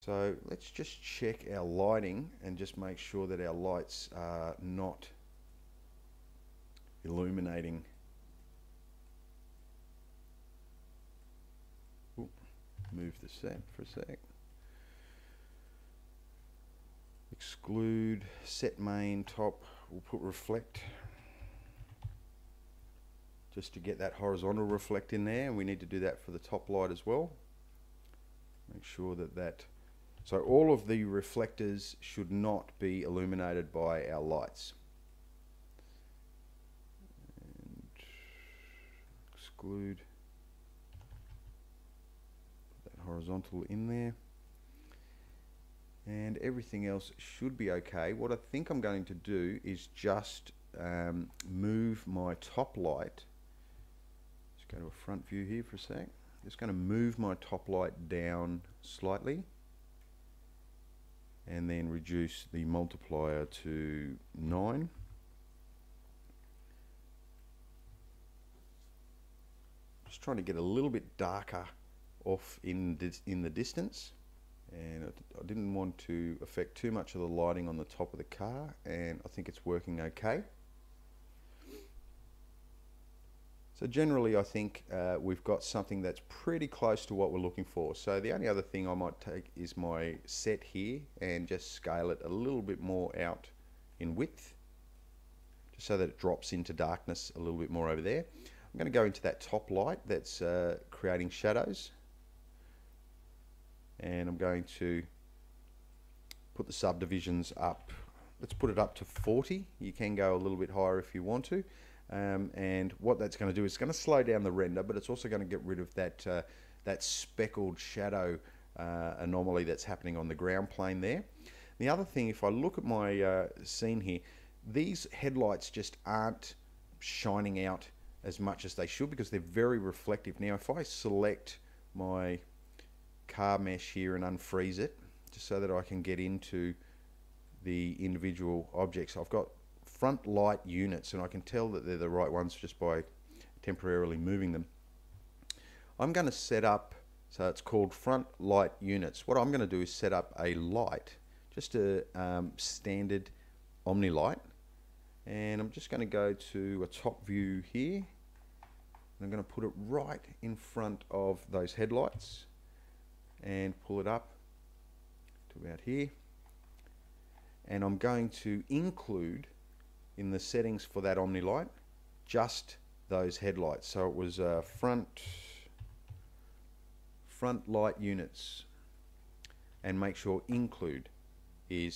So let's just check our lighting and just make sure that our lights are not illuminating. Ooh, move the set for a sec. Exclude, set main, top, we'll put reflect just to get that horizontal reflect in there, and we need to do that for the top light as well. Make sure that so all of the reflectors should not be illuminated by our lights. And exclude, put that horizontal in there. And everything else should be okay. What I think I'm going to do is just move my top light. Let's go to a front view here for a sec. Just going to move my top light down slightly and then reduce the multiplier to 9. Just trying to get a little bit darker off in the distance, and I didn't want to affect too much of the lighting on the top of the car, and I think it's working okay. So generally I think we've got something that's pretty close to what we're looking for. So the only other thing I might take is my set here and just scale it a little bit more out in width, just so that it drops into darkness a little bit more over there. I'm going to go into that top light that's creating shadows, and I'm going to put the subdivisions up. Let's put it up to 40. You can go a little bit higher if you want to. And what that's going to do is it's going to slow down the render, but it's also going to get rid of that speckled shadow anomaly that's happening on the ground plane there. The other thing, if I look at my scene here, these headlights just aren't shining out as much as they should because they're very reflective. Now if I select my car mesh here and unfreeze it, just so that I can get into the individual objects, I've got front light units, and I can tell that they're the right ones just by temporarily moving them. I'm going to set up, so it's called front light units. What I'm going to do is set up a light, just a standard Omni light, and I'm just going to go to a top view here, and I'm going to put it right in front of those headlights and pull it up to about here, and I'm going to include in the settings for that Omni light just those headlights. So it was front light units, and make sure include is